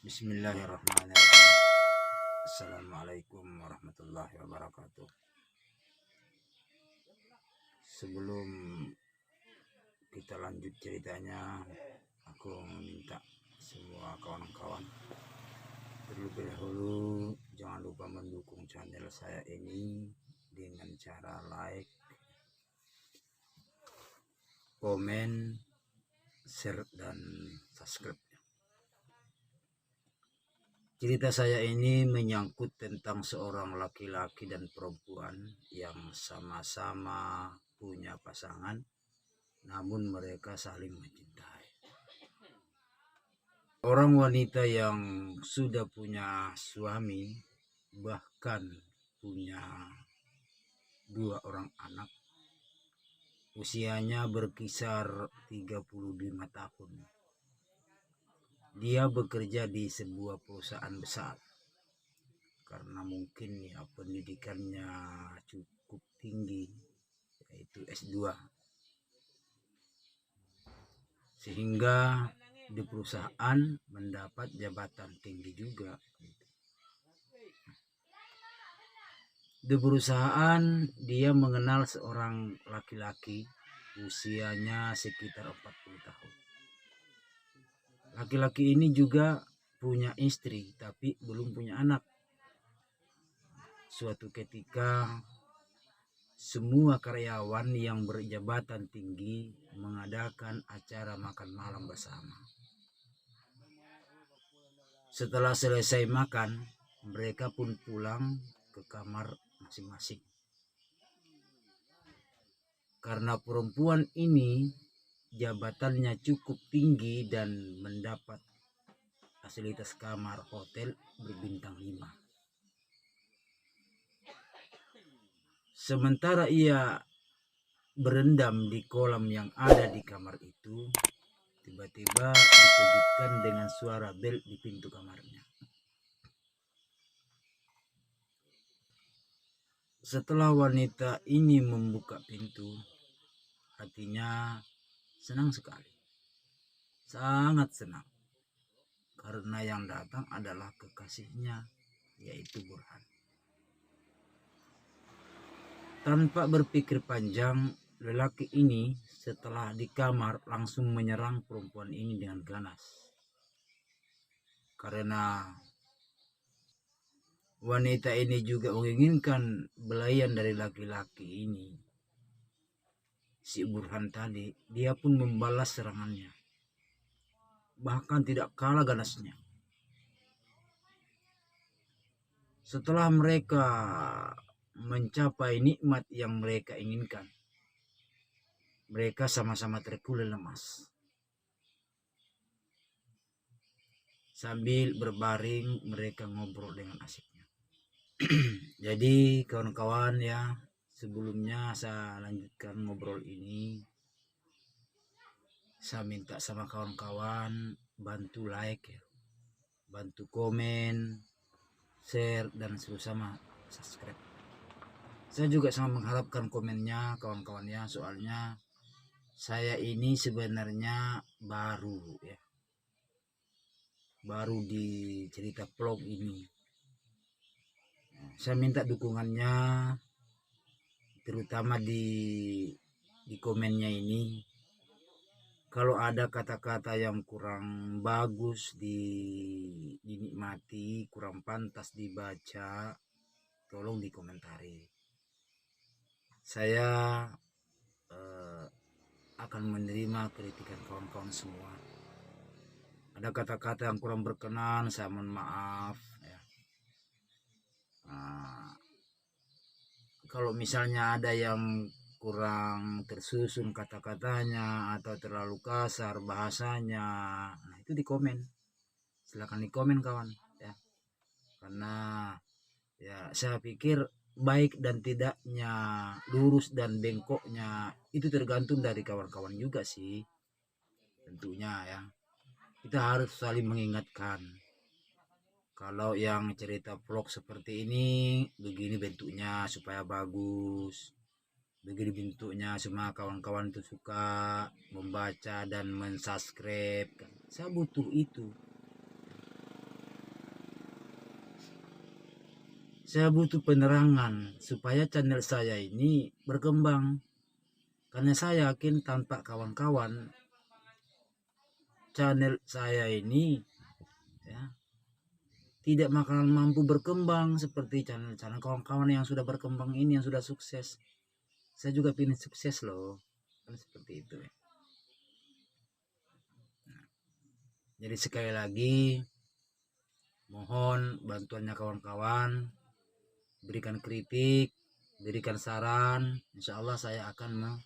Bismillahirrahmanirrahim. Assalamualaikum warahmatullahi wabarakatuh. Sebelum kita lanjut ceritanya, aku meminta semua kawan-kawan terlebih dahulu jangan lupa mendukung channel saya ini dengan cara like, komen, share, dan subscribe. Cerita saya ini menyangkut tentang seorang laki-laki dan perempuan yang sama-sama punya pasangan, namun mereka saling mencintai. Orang wanita yang sudah punya suami, bahkan punya 2 orang anak, usianya berkisar 35 tahun. Dia bekerja di sebuah perusahaan besar. Karena mungkin ya pendidikannya cukup tinggi, yaitu S2, sehingga di perusahaan mendapat jabatan tinggi juga. Di perusahaan dia mengenal seorang laki-laki usianya sekitar 40 tahun. Laki-laki ini juga punya istri tapi belum punya anak. Suatu ketika semua karyawan yang berjabatan tinggi mengadakan acara makan malam bersama. Setelah selesai makan, mereka pun pulang ke kamar masing-masing. Karena perempuan ini jabatannya cukup tinggi dan mendapat fasilitas kamar hotel berbintang 5. Sementara ia berendam di kolam yang ada di kamar itu, tiba-tiba dikejutkan dengan suara bel di pintu kamarnya. Setelah wanita ini membuka pintu, hatinya senang sekali. Sangat senang. Karena yang datang adalah kekasihnya, yaitu Burhan. Tanpa berpikir panjang, lelaki ini setelah di kamar langsung menyerang perempuan ini dengan ganas. Karena wanita ini juga menginginkan belayan dari laki-laki ini, si Burhan tadi, dia pun membalas serangannya. Bahkan tidak kalah ganasnya. Setelah mereka mencapai nikmat yang mereka inginkan, mereka sama-sama terkulai lemas. Sambil berbaring mereka ngobrol dengan asiknya. Jadi kawan-kawan ya, sebelumnya saya lanjutkan ngobrol ini, saya minta sama kawan-kawan bantu like ya, bantu komen, share, dan terutama subscribe. Saya juga sangat mengharapkan komennya kawan-kawan ya, soalnya saya ini sebenarnya baru ya, baru di cerita vlog ini. Saya minta dukungannya, terutama di komennya ini. Kalau ada kata-kata yang kurang bagus dinikmati, kurang pantas dibaca, tolong dikomentari. Saya akan menerima kritikan kawan-kawan semua. Ada kata-kata yang kurang berkenan, saya mohon maaf ya. Kalau misalnya ada yang kurang tersusun kata-katanya atau terlalu kasar bahasanya, nah itu di komen. Silakan di komen kawan ya. Karena ya saya pikir baik dan tidaknya, lurus dan bengkoknya itu tergantung dari kawan-kawan juga sih. Tentunya ya. Kita harus saling mengingatkan. Kalau yang cerita vlog seperti ini, begini bentuknya supaya bagus. Begini bentuknya, semua kawan-kawan itu suka membaca dan mensubscribe. Saya butuh itu. Saya butuh penerangan supaya channel saya ini berkembang. Karena saya yakin tanpa kawan-kawan, channel saya ini ya tidak bakalan mampu berkembang seperti channel-channel kawan-kawan yang sudah berkembang ini, yang sudah sukses. Saya juga ingin sukses loh, kan seperti itu ya. Jadi sekali lagi mohon bantuannya kawan-kawan, berikan kritik, berikan saran. Insya Allah saya akan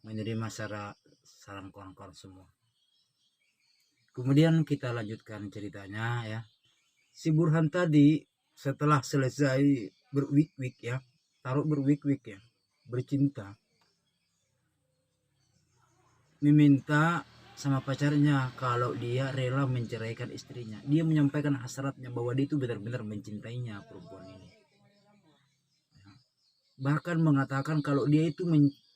menerima saran kawan-kawan semua. Kemudian kita lanjutkan ceritanya ya. Si Burhan tadi setelah selesai berwik-wik ya, taruh berwik-wik ya, bercinta, meminta sama pacarnya kalau dia rela menceraikan istrinya. Dia menyampaikan hasratnya bahwa dia itu benar-benar mencintainya perempuan ini. Bahkan mengatakan kalau dia itu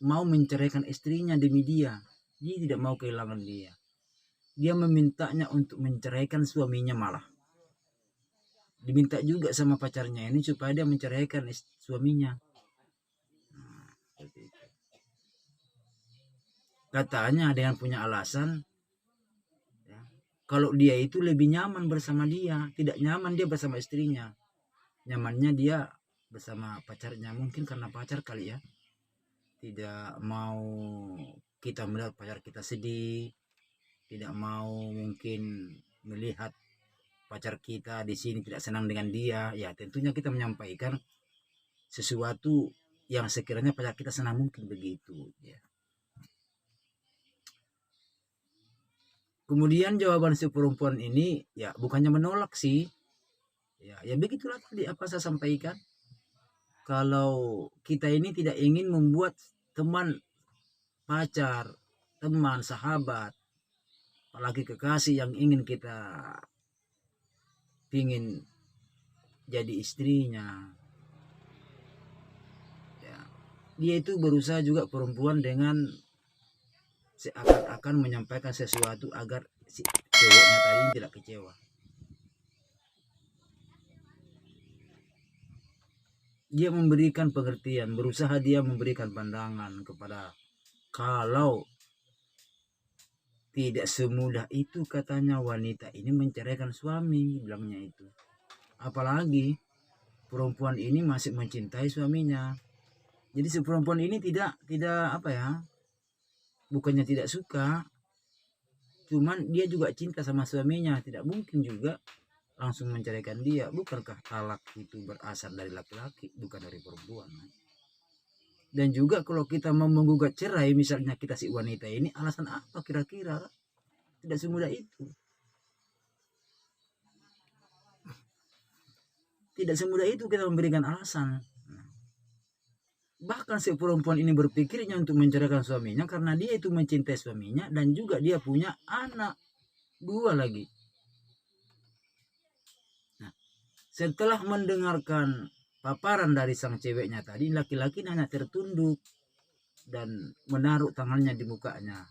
mau menceraikan istrinya demi dia. Dia tidak mau kehilangan dia. Dia memintanya untuk menceraikan suaminya malah. Diminta juga sama pacarnya ini supaya dia menceraikan suaminya. Nah, seperti itu. Katanya dengan punya alasan ya, kalau dia itu lebih nyaman bersama dia, tidak nyaman dia bersama istrinya, nyamannya dia bersama pacarnya. Mungkin karena pacar kali ya, tidak mau kita melihat pacar kita sedih, tidak mau mungkin melihat pacar kita di sini tidak senang dengan dia. Ya tentunya kita menyampaikan sesuatu yang sekiranya pacar kita senang, mungkin begitu ya. Kemudian jawaban si perempuan ini ya bukannya menolak sih. Ya begitulah tadi apa saya sampaikan. Kalau kita ini tidak ingin membuat teman, pacar, teman, sahabat, apalagi kekasih yang ingin kita ingin jadi istrinya. Ya, dia itu berusaha juga perempuan dengan seakan-akan menyampaikan sesuatu agar si cowoknya tadi tidak kecewa. Dia memberikan pengertian, berusaha dia memberikan pandangan kepada kalau tidak semudah itu katanya wanita ini menceraikan suami, bilangnya itu. Apalagi perempuan ini masih mencintai suaminya. Jadi si perempuan ini tidak apa ya, bukannya tidak suka, cuman dia juga cinta sama suaminya, tidak mungkin juga langsung menceraikan dia. Bukankah talak itu berasal dari laki-laki, bukan dari perempuan? Dan juga kalau kita mau menggugat cerai, misalnya kita si wanita ini, alasan apa kira-kira? Tidak semudah itu. Tidak semudah itu kita memberikan alasan. Bahkan si perempuan ini berpikirnya untuk menceraikan suaminya karena dia itu mencintai suaminya dan juga dia punya anak 2 lagi. Nah, setelah mendengarkan paparan dari sang ceweknya tadi, laki-laki hanya tertunduk dan menaruh tangannya di mukanya.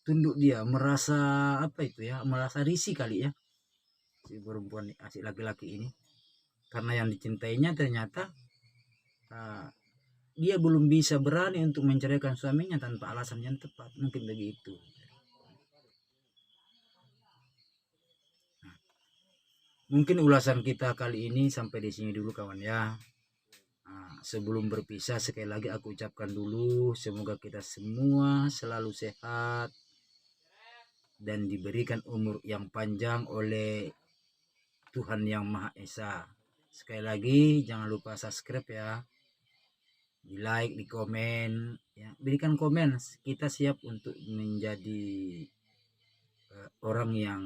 Tunduk dia, merasa apa itu ya, merasa risih kali ya si perempuan, si laki-laki ini, karena yang dicintainya ternyata dia belum bisa berani untuk menceraikan suaminya tanpa alasan yang tepat, mungkin begitu. Mungkin ulasan kita kali ini sampai di sini dulu kawan ya. Sebelum berpisah sekali lagi aku ucapkan dulu semoga kita semua selalu sehat dan diberikan umur yang panjang oleh Tuhan Yang Maha Esa. Sekali lagi jangan lupa subscribe ya, di like, di komen ya, berikan komen. Kita siap untuk menjadi orang yang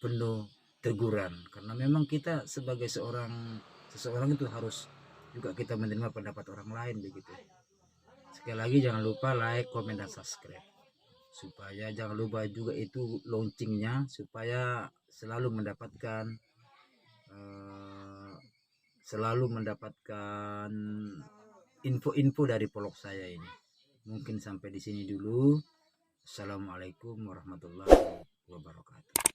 penuh teguran, karena memang kita sebagai seseorang itu harus juga kita menerima pendapat orang lain begitu. Sekali lagi jangan lupa like, komen, dan subscribe, supaya jangan lupa juga itu loncengnya supaya selalu mendapatkan info-info dari vlog saya ini. Mungkin sampai di sini dulu. Assalamualaikum warahmatullahi wabarakatuh.